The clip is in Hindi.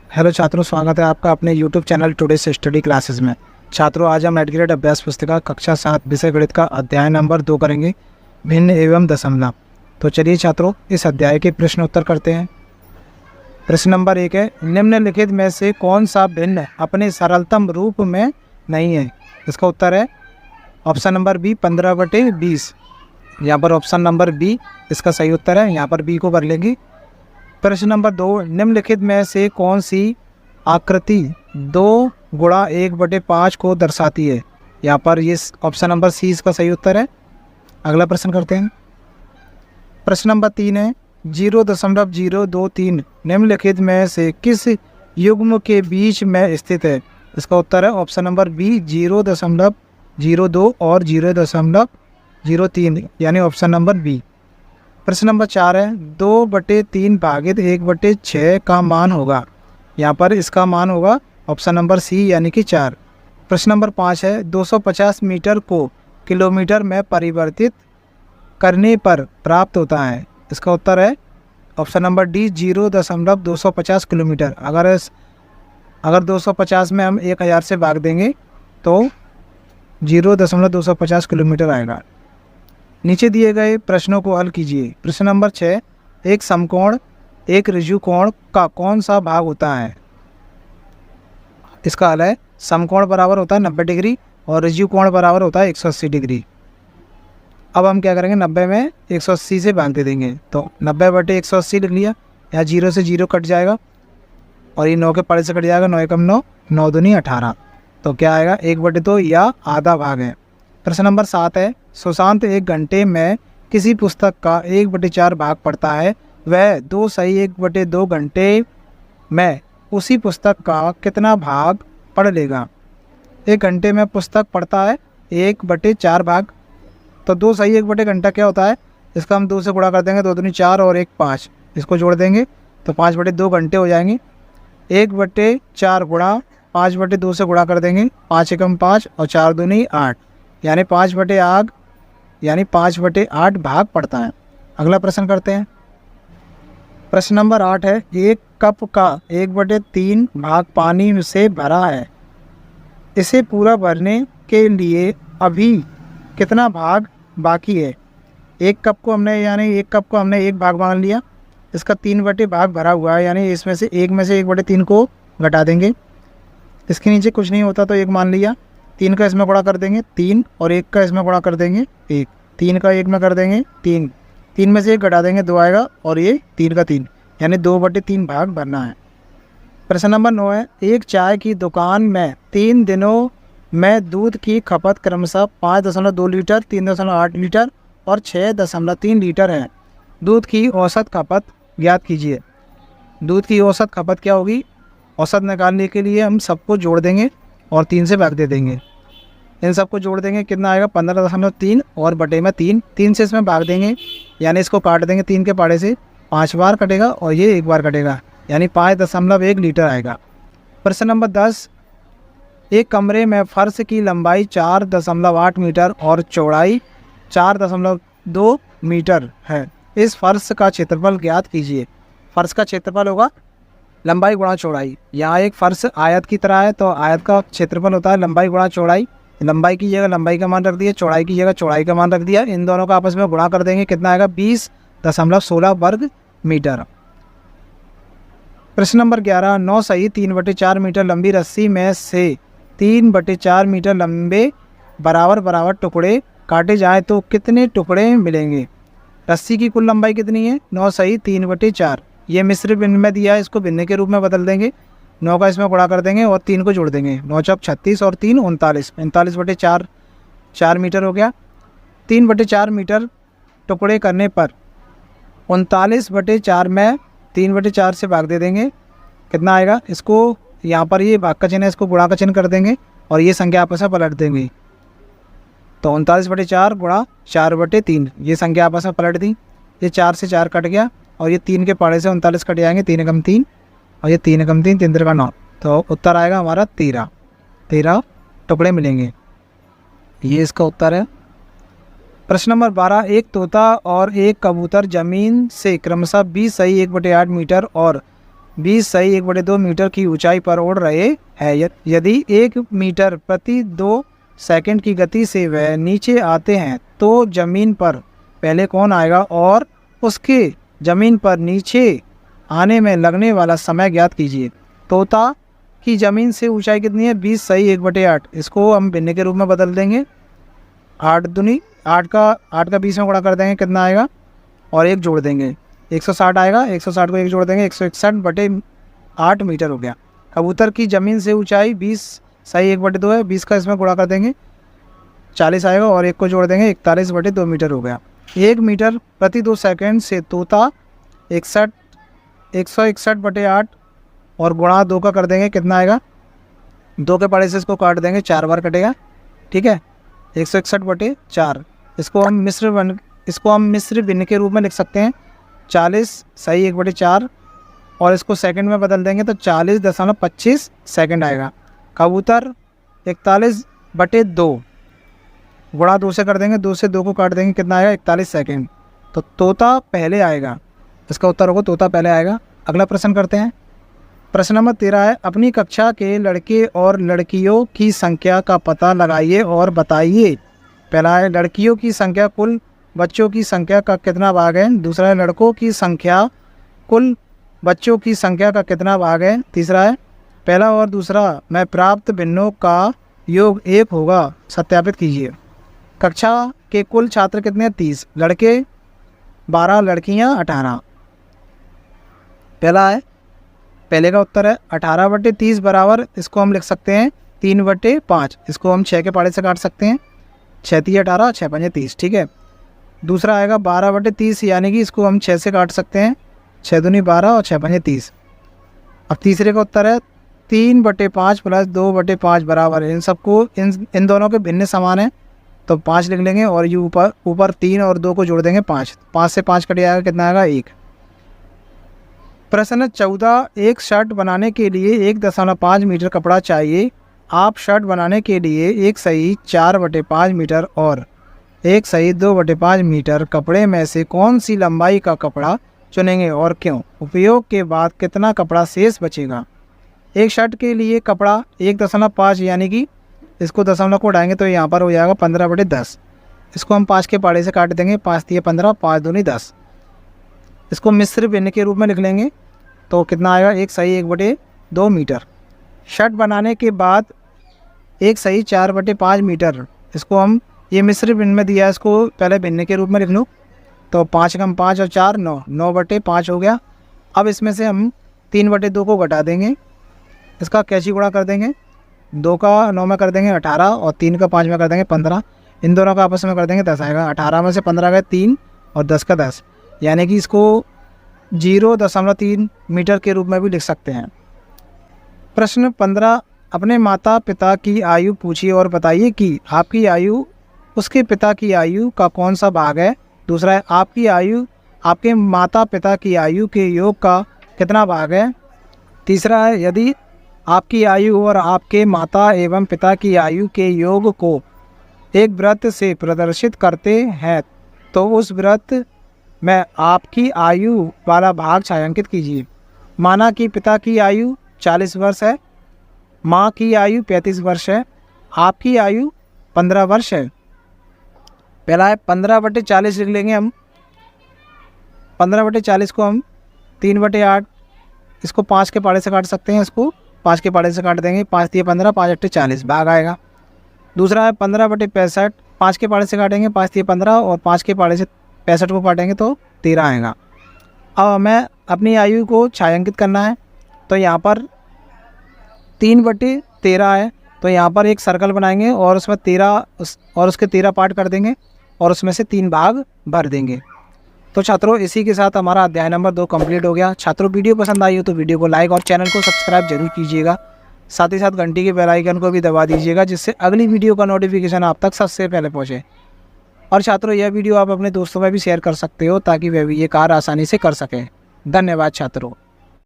हेलो छात्रों, स्वागत है आपका अपने YouTube channel today's study classes में। छात्रों, आज हम नेट ग्रेड अभ्यास पुस्तिका कक्षा 7 विषय गणित का अध्याय नंबर 2 करेंगे, भिन्न एवं दशमलव। तो चलिए छात्रों, इस अध्याय के प्रश्न उत्तर करते हैं। प्रश्न नंबर 1 है, निम्नलिखित में से कौन सा भिन्न अपने सरलतम रूप में नहीं है? इसका उत्तर है ऑप्शन नंबर बी 15/20। यहाँ पर ऑप्शन नंबर बी इसका सही उत्तर है, यहाँ पर बी को भर लेंगे। प्रश्न नंबर 2, निम्नलिखित में से कौन सी आकृति 2 गुणा 1/5 को दर्शाती है? यहाँ पर ये ऑप्शन नंबर सी इसका सही उत्तर है। अगला प्रश्न करते हैं। प्रश्न नंबर 3 है, 0.023 निम्नलिखित में से किस युग्म के बीच में स्थित है? इसका उत्तर है ऑप्शन नंबर बी 0.02 और 0.03 यानी ऑप्शन नंबर बी। प्रश्न नंबर 4 है, 2/3 भागित 1/6 का मान होगा। यहाँ पर इसका मान होगा ऑप्शन नंबर सी यानी कि 4। प्रश्न नंबर 5 है, 250 मीटर को किलोमीटर में परिवर्तित करने पर प्राप्त होता है। इसका उत्तर है ऑप्शन नंबर डी 0.250 किलोमीटर। अगर 250 में हम 1000 से भाग देंगे तो 0.250 किलोमीटर आएगा। नीचे दिए गए प्रश्नों को हल कीजिए। प्रश्न नंबर 6, एक समकोण एक ऋजु कोण का कौन सा भाग होता है? इसका हल है, समकोण बराबर होता है 90 डिग्री और ऋजु कोण बराबर होता है 180 डिग्री। अब हम क्या करेंगे, 90 में 180 से भाग दे देंगे तो 90/180 लिख लिया। यहाँ 0 से 0 कट जाएगा और ये 9 के पारे से कट जाएगा। 9 एकम 9, 9 दूनी 18। तो क्या आएगा, 1/2 या आधा भाग है। प्रश्न नंबर 7 है, सुशांत 1 घंटे में किसी पुस्तक का 1/4 भाग पढ़ता है। वह 2 सही 1/2 घंटे में उसी पुस्तक का कितना भाग पढ़ लेगा? 1 घंटे में पुस्तक पढ़ता है 1/4 भाग। तो 2 सही 1/2 घंटा क्या होता है, इसका हम 2 से गुणा कर देंगे। 2 दूनी 4 और 1 5, इसको जोड़ देंगे तो 5/2 घंटे हो जाएंगे। 1/4 गुणा 5/2 से गुणा कर देंगे। 5 एकम 5 और 4 दूनी 8 यानी 5/8 भाग पड़ता है। अगला प्रश्न करते हैं। प्रश्न नंबर 8 है, एक कप का 1/3 भाग पानी से भरा है। इसे पूरा भरने के लिए अभी कितना भाग बाकी है? एक कप को हमने 1 भाग मान लिया। इसका 3 भाग भरा हुआ है, यानी इसमें से 1/3 को घटा देंगे। इसके नीचे कुछ नहीं होता तो 1 मान लिया। 3 का इसमें गुणा कर देंगे 3 और 1 का इसमें गुणा कर देंगे 1। 3 का 1 में कर देंगे 3, 3 में से 1 घटा देंगे 2 आएगा और ये 3 का 3 यानी 2/3 भाग भरना है। प्रश्न नंबर 9 है, एक चाय की दुकान में 3 दिनों में दूध की खपत क्रमशः 5.2 लीटर, 3.8 लीटर और 6.3 लीटर है। दूध की औसत खपत ज्ञात कीजिए। दूध की औसत खपत क्या होगी? औसत निकालने के लिए हम सबको जोड़ देंगे और 3 से भाग दे देंगे। इन सबको जोड़ देंगे, कितना आएगा 15.3 और बटे में 3। 3 से इसमें भाग देंगे यानी इसको काट देंगे। 3 के पाड़े से 5 बार कटेगा और ये 1 बार कटेगा यानी 5.1 लीटर आएगा। प्रश्न नंबर 10, एक कमरे में फर्श की लंबाई 4.8 मीटर और चौड़ाई 4.2 मीटर है। इस फर्श का क्षेत्रफल ज्ञात कीजिए। फर्श का क्षेत्रफल होगा लंबाई गुणा चौड़ाई। यहाँ एक फर्श आयत की तरह है तो आयत का क्षेत्रफल होता है लंबाई गुणा चौड़ाई। लंबाई की जगह लंबाई का मान रख दिया, चौड़ाई की जगह चौड़ाई का मान रख दिया। इन दोनों का आपस में गुणा कर देंगे, कितना आएगा 20.16 वर्ग मीटर। प्रश्न नंबर 11, 9 सही 3/4 मीटर लंबी रस्सी में से 3/4 मीटर लंबे बराबर टुकड़े काटे जाएँ तो कितने टुकड़े मिलेंगे? रस्सी की कुल लंबाई कितनी है? 9 सही 3/4। ये मिश्र भिन्न में दिया है, इसको भिन्न के रूप में बदल देंगे। 9 का इसमें गुणा कर देंगे और 3 को जोड़ देंगे। 9 चौक 36 और 3 39, 39/4 4 मीटर हो गया। 3/4 मीटर टुकड़े करने पर 39/4 में 3/4 से भाग दे देंगे, कितना आएगा? इसको यहाँ पर ये भाग का चिन्ह है, इसको गुणा का चिन्ह कर देंगे और ये संख्या आपस में पलट देंगे। तो 39/4 गुणा 4/3, ये संख्या आपस में पलट दी। ये 4 से 4 कट गया और ये 3 के पाड़े से 39 कट जाएंगे। 3 एकम 3 और ये 3 एकम 3, 3 का 9। तो उत्तर आएगा हमारा 13 टुकड़े मिलेंगे। ये इसका उत्तर है। प्रश्न नंबर 12, एक तोता और एक कबूतर जमीन से क्रमशः 20 सही 1/8 मीटर और 20 सही 1/2 मीटर की ऊंचाई पर उड़ रहे हैं। यदि 1 मीटर प्रति 2 सेकंड की गति से वह नीचे आते हैं तो ज़मीन पर पहले कौन आएगा और उसके ज़मीन पर नीचे आने में लगने वाला समय ज्ञात कीजिए। तोता की ज़मीन से ऊंचाई कितनी है? 20 सही 1/8। इसको हम भिन्न के रूप में बदल देंगे। 8 दूनी 8 का 20 में गुणा कर देंगे, कितना आएगा, और 1 जोड़ देंगे, 160 आएगा। 160 को 1 जोड़ देंगे, 161/8 मीटर हो गया। कबूतर की ज़मीन से ऊंचाई 20 सही 1/2 है। 20 का इसमें गुणा कर देंगे, 40 आएगा, और 1 को जोड़ देंगे, 41/2 मीटर हो गया। 1 मीटर प्रति 2 सेकंड से तोता 161/8 और गुणा 2 का कर देंगे, कितना आएगा, 2 के पड़े से इसको काट देंगे, 4 बार कटेगा, ठीक है, 161/4। इसको हम मिश्र भिन्न के रूप में लिख सकते हैं। 40 सही 1/4 और इसको सेकंड में बदल देंगे तो 40.25 सेकंड आएगा। कबूतर 41/2 गुणा 2 से कर देंगे, 2 से 2 को काट देंगे, कितना आएगा, 41 सेकंड। तो तोता पहले आएगा, इसका उत्तर होगा तोता पहले आएगा। अगला प्रश्न करते हैं। प्रश्न नंबर 13 है, अपनी कक्षा के लड़के और लड़कियों की संख्या का पता लगाइए और बताइए। पहला है लड़कियों की संख्या कुल बच्चों की संख्या का कितना भाग है। दूसरा है लड़कों की संख्या कुल बच्चों की संख्या का कितना भाग है। तीसरा है पहला और दूसरा में प्राप्त भिन्नों का योग 1 होगा, सत्यापित कीजिए। कक्षा के कुल छात्र कितने हैं? 30, लड़के 12, लड़कियां 18। पहला है, पहले का उत्तर है 18/30 बराबर, इसको हम लिख सकते हैं 3/5। इसको हम 6 के पहाड़े से काट सकते हैं, 6 3 18, 6 5 30, ठीक है। दूसरा आएगा 12/30, यानी कि इसको हम 6 से काट सकते हैं, 6 दूनी 12 और 6 5 30। अब तीसरे का उत्तर है 3/5 प्लस 2/5 बराबर है। इन सबको इन दोनों के भिन्न समान है तो 5 लिख लेंगे, और ये ऊपर 3 और 2 को जोड़ देंगे, 5। 5 से 5 कट जाएगा, कितना आएगा, 1। प्रश्न 14, एक शर्ट बनाने के लिए 1.5 मीटर कपड़ा चाहिए। आप शर्ट बनाने के लिए 1 सही 4/5 मीटर और 1 सही 2/5 मीटर कपड़े में से कौन सी लंबाई का कपड़ा चुनेंगे और क्यों? उपयोग के बाद कितना कपड़ा शेष बचेगा? एक शर्ट के लिए कपड़ा 1.5, यानी कि इसको दशमलव को उठाएंगे तो यहाँ पर हो जाएगा 15/10। इसको हम 5 के पहाड़े से काट देंगे, 5 3 15, 5 दूनी 10। इसको मिश्र भिन्न के रूप में लिख लेंगे तो कितना आएगा, 1 सही 1/2 मीटर। शर्ट बनाने के बाद 1 सही 4/5 मीटर, इसको हम ये मिश्र भिन्न में दिया है, इसको पहले भिन्न के रूप में लिख लूँ तो 5 कम 5 और 4 9, 9/5 हो गया। अब इसमें से हम 3/2 को घटा देंगे, इसका कैची गुणा कर देंगे, 2 का 9 में कर देंगे 18 और 3 का 5 में कर देंगे 15। इन दोनों का आपस में कर देंगे 10 आएगा। 18 में से 15 गए 3 और 10 का 10, यानी कि इसको 0.3 मीटर के रूप में भी लिख सकते हैं। प्रश्न 15, अपने माता पिता की आयु पूछिए और बताइए कि आपकी आयु उसके पिता की आयु का कौन सा भाग है। दूसरा है आपकी आयु आपके माता पिता की आयु के योग का कितना भाग है। तीसरा है यदि आपकी आयु और आपके माता एवं पिता की आयु के योग को एक वृत्त से प्रदर्शित करते हैं तो उस वृत्त में आपकी आयु वाला भाग छायांकित कीजिए। माना कि पिता की आयु 40 वर्ष है, माँ की आयु 35 वर्ष है, आपकी आयु 15 वर्ष है। पहला है 15/40 लिख लेंगे हम। 15/40 को हम 3/8, इसको 5 के पहाड़े से काट सकते हैं, इसको 5 के पहाड़े से काट देंगे, 5 3 15, 5 8 40 भाग आएगा। दूसरा है 15/65, 5 के पहाड़े से काटेंगे, 5 3 15 और 5 के पहाड़े से 65 को काटेंगे तो 13 आएगा। अब हमें अपनी आयु को छायांकित करना है तो यहाँ पर 3/13 है, तो यहाँ पर एक सर्कल बनाएंगे और उसमें 13 और उसके 13 पार्ट कर देंगे और उसमें से 3 भाग भर देंगे। तो छात्रों इसी के साथ हमारा अध्याय नंबर 2 कंप्लीट हो गया। छात्रों वीडियो पसंद आई हो तो वीडियो को लाइक और चैनल को सब्सक्राइब जरूर कीजिएगा। साथ ही साथ घंटी के बेल आइकन को भी दबा दीजिएगा जिससे अगली वीडियो का नोटिफिकेशन आप तक सबसे पहले पहुँचे। और छात्रों यह वीडियो आप अपने दोस्तों में भी शेयर कर सकते हो ताकि वे भी ये कार्य आसानी से कर सकें। धन्यवाद छात्रों।